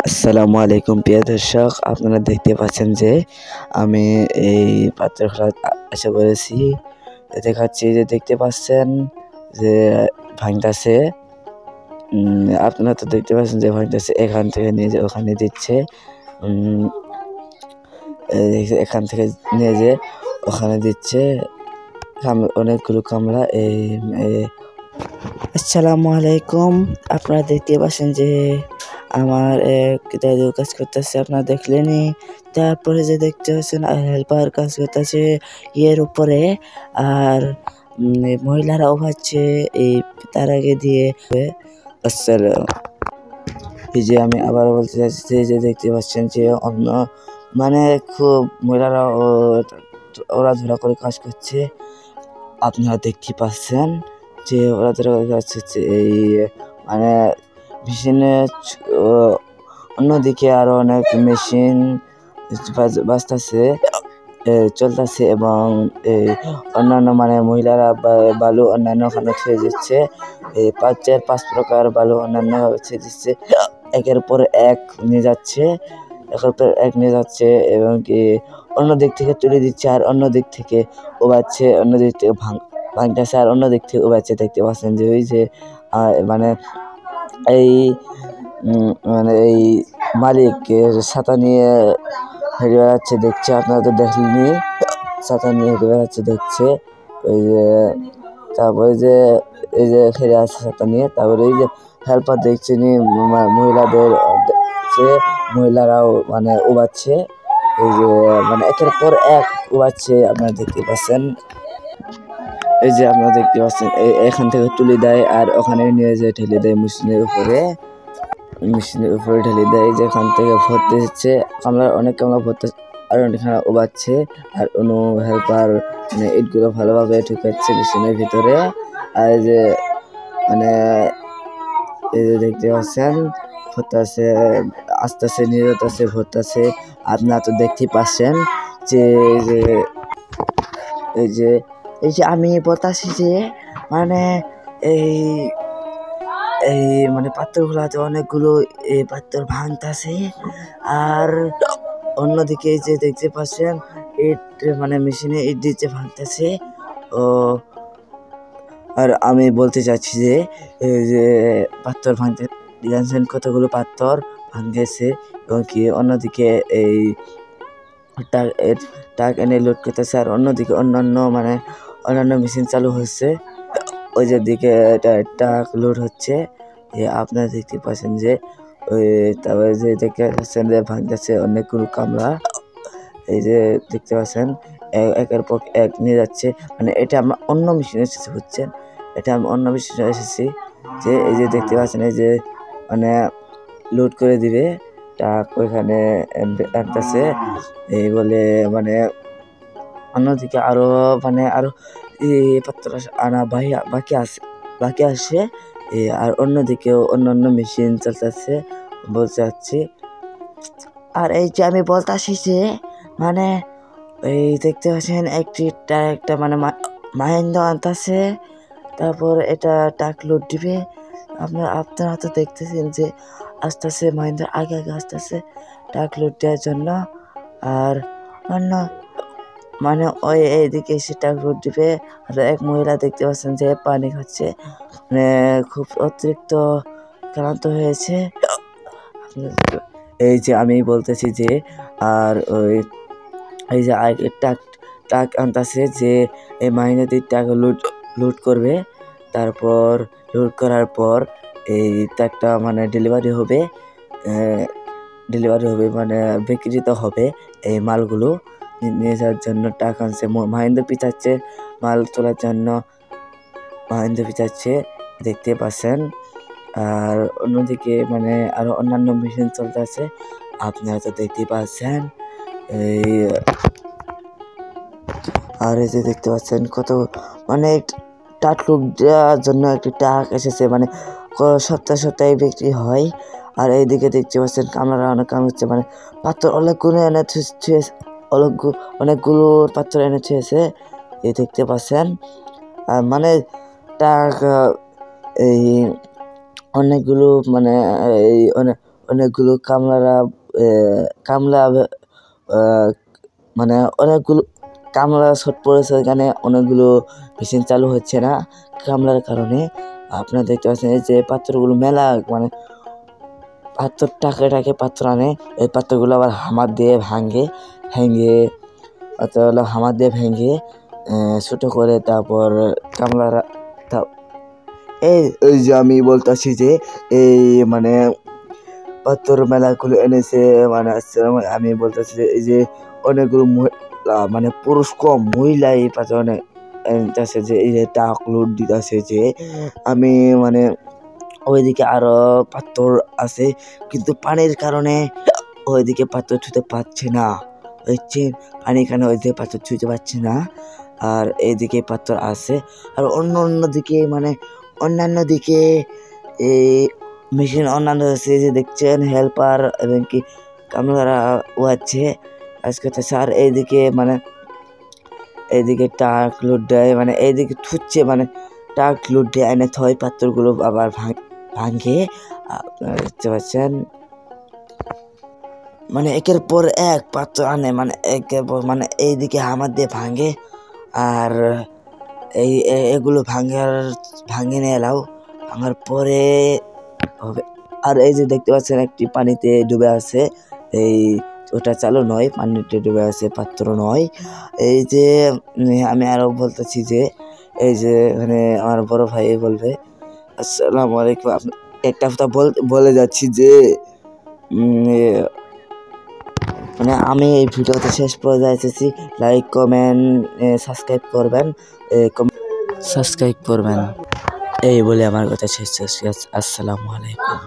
আসসালামু আলাইকুম প্রিয় দর্শক, আপনারা দেখতে পাচ্ছেন যে আমি এই পাত্রের খোলা এসে পড়েছি। দেখাচ্ছি যে দেখতে পাচ্ছেন যে ভাঙতেছে। আপনারা তো দেখতে পাচ্ছেন যে ভাঙতেছে, এখান থেকে নিয়ে যে ওখানে দিচ্ছে, এখান থেকে নিয়ে যে ওখানে দিচ্ছে। অনেকগুলো কামলা আসসালামু আলাইকুম। আপনারা দেখতে পাচ্ছেন যে আমার এক দাদু কাজ করতেছে, আপনারা দেখলেনি। তারপরে যে দেখতে পাচ্ছেন হেল্পার কাজ করতেছে ইয়ের উপরে, আর মহিলারাও ভাবছে এই তার আগে দিয়ে। আসসালাম, এই যে আমি আবার বলতে চাচ্ছি যে দেখতে পাচ্ছেন যে অন্য মানে খুব মহিলারা ওরা ধরা করে কাজ করছে। আপনারা দেখতে পাচ্ছেন যে ওরা ধরা করে কাজ করছে এই মানে মেশিনে। অন্যদিকে আরো অনেক মেশিন বাজতেছে, চলতেছে, এবং এই অন্যান্য মানে মহিলারা বালু অন্যান্য ওখানে ছেড়ে দিচ্ছে। এই পাঁচ প্রকার বালু অন্যান্য ছেড়ে দিচ্ছে, একের পর এক নিয়ে যাচ্ছে, এবং কি অন্য দিক থেকে তুলে দিচ্ছে, আর অন্য দিক থেকে উবাচ্ছে, অন্য দিক থেকে ভাঙতেছে, আর অন্য দিক থেকে উবাচ্ছে। দেখতে পাচ্ছেন যে ওই যে মানে এই এই মালিক ছাতা নিয়ে হেঁটে বেড়াচ্ছে, দেখছে। আপনারা তো দেখলেনি, ছাতা নিয়ে হেঁটে বেড়াচ্ছে, দেখছে। ওই যে তারপরে যে এই যে হেরে আছে ছাতা নিয়ে, তারপরে এই যে হেল্পার দেখছে নি মহিলাদের, মহিলারাও মানে উবাচ্ছে, এই যে মানে একের পর এক উবাচ্ছে। আপনারা দেখতে পাচ্ছেন, এই যে আপনারা দেখতে পাচ্ছেন এখান থেকে তুলে দেয় আর ওখানে নিয়ে যেয়ে ঠেলে দেয় মেশিনের উপরে ঢেলে দেয়। যেখান থেকে ভরতে দিচ্ছে কামলা, অনেক কামলা ভরতে, আর অনেকখানে উবাচ্ছে, আর অন্য হেল্পার মানে ইটগুলো ভালোভাবে ঢুকাচ্ছে মেশিনের ভিতরে। আর এই যে মানে এই যে দেখতে পাচ্ছেন ভরতেছে, আস্তে আস্তে নিয়ে যেতেছে, ভরতেছে। আপনারা তো দেখতেই পাচ্ছেন যে এই যে আমি বলতেছি যে মানে এই এই মানে পাথরগুলাতে অনেকগুলো এই পাথর ভাঙতেছে, আর অন্যদিকে যে দেখতে পাচ্ছেন ইট মানে মেশিনে ইট দিচ্ছে, ভাঙতেছে। ও আর আমি বলতে চাচ্ছি যে এই যে পাথর ভাঙতে জানছেন কতগুলো পাথর ভাঙতেছে, এবং কি অন্যদিকে এই ট্রাক এনে লোড করতেছে, আর অন্যদিকে অন্যান্য মেশিন চালু হচ্ছে। ওই যে দিকে ট্রাক লোড হচ্ছে, আপনারা দেখতে পাচ্ছেন যে ওই তারপরে যে দেখতে পাচ্ছেন যে ভাঙতেছে অনেকগুলো কামলা। এই যে দেখতে পাচ্ছেন একের পর এক নিয়ে যাচ্ছে, মানে এটা আমরা অন্য মেশিনে এসেছি, বুঝছেন, এটা আমি অন্য মেশিনে এসেছি। যে এই যে দেখতে পাচ্ছেন এই যে মানে লোড করে দিবে ট্রাক, ওইখানে আনতেছে। এই বলে মানে অন্যদিকে আরো আরো পাত্র আনা বাকি আসে, আর অন্যদিকেও অন্যান্য মেশিন চলতেছে বলতে চাচ্ছি। আর এই যে আমি বলতেছি যে মানে এই দেখতে পাচ্ছেন একটা মানে মাহিন্দ্রা আনতেছে, তারপর এটা ট্রাক লোড দিবে। আপনারা তো দেখতেছেন যে আস্তে আস্তে মাহিন্দ্রা আগে আসতেছে ট্রাক লোড দেওয়ার জন্য, আর অন্য মানে ওই এইদিকে এসে ট্রাক লোড দিবে। আর এক মহিলা দেখতে পাচ্ছেন যে পানি খাচ্ছে, মানে খুব অতিরিক্ত ক্লান্ত হয়েছে। এই যে আমি বলতেছি যে আর ওই এই যে ট্রাক আনতেছে, যে এই মাহিন্দ্রাটি ট্রাক লোড করবে, তারপর লোড করার পর এই ট্রাকটা মানে ডেলিভারি হবে মানে বিক্রিত হবে। এই মালগুলো নিয়ে যাওয়ার জন্য ট্রাক আনছে, মাহিন্দ্রা পিছাচ্ছে মাল তোলার জন্য, মাহিন্দ্রা পিছাচ্ছে, দেখতে পাচ্ছেন। আর অন্যদিকে মানে আরো অন্যান্য মেশিন চলতেছে, আপনারা তো দেখতে পাচ্ছেন। এই আর এই যে দেখতে পাচ্ছেন কত মানে ট্রাক লোড দেওয়ার জন্য একটি ট্রাক এসেছে, মানে সপ্তাহে বিক্রি হয়। আর এইদিকে দেখতে পাচ্ছেন কামরা অনেক কাম হচ্ছে, মানে পাথর অনেকগুলো পাথর এনে ছুঁয়েছে, এই দেখতে পাচ্ছেন। আর মানে ট্রাক এই অনেকগুলো মানে এই অনেকগুলো কামলা মানে অনেকগুলো কামলা শর্ট পড়েছে, এখানে অনেকগুলো মেশিন চালু হচ্ছে না কামলার কারণে। আপনারা দেখতে পাচ্ছেন এই যে পাথরগুলো মেলা মানে পাথর টাকে পাথর আনে, এই পাথরগুলো আবার হামার দিয়ে ভেঙে ছোটো করে তারপর কামলারা এই যে আমি বলতেছি যে এই মানে পাথর মেলাগুলো এনেছে মানে আমি বলতেছি যে এই যে অনেকগুলো মানে পুরুষ কম মহিলা এই পাথর অনেক এনেছে, যে এই যে টাক লোড দিতেছে। যে আমি মানে ওইদিকে আরো পাথর আছে, কিন্তু পানির কারণে ওইদিকে পাথর ছুঁতে পারছে না, বুঝছেন? পানির কারণে ওইদিকে পাথর ছুঁতে পারছে না। আর এইদিকে পাথর আছে, আর অন্য দিকে এই মেশিন অন্যান্য আছে যে দেখছেন হেল্পার এবং কি কামলারা ও আছে আজকে। স্যার এইদিকে টাক লোড দেয়, মানে এইদিকে থুচ্ছে, মানে টাক লোড দিয়ে এনে থয় পাথরগুলো আবার ভাঙে। আপনারা দেখতে পাচ্ছেন মানে একের পর এক পাথর আনে, মানে একের পর মানে এইদিকে হামার দিয়ে ভাঙে, আর এগুলো ভাঙে নিয়ে এলাও ভাঙার পরে হবে। আর এই যে দেখতে পাচ্ছেন একটি পানিতে ডুবে আছে, এই ওটা চালু নয়, পানিতে ডুবে আছে, পাত্র নয়। এই যে আমি আরো বলতেছি যে এই যে মানে আমার বড় ভাই বলবে আসসালামু আলাইকুম। একটা কথা বলে যাচ্ছি যে মানে আমি এই ভিডিওতে শেষ পর্যায়ে এসেছি। লাইক কমেন্ট সাবস্ক্রাইব করবেন এই বলে আমার কথা শেষ। আসসালামু আলাইকুম।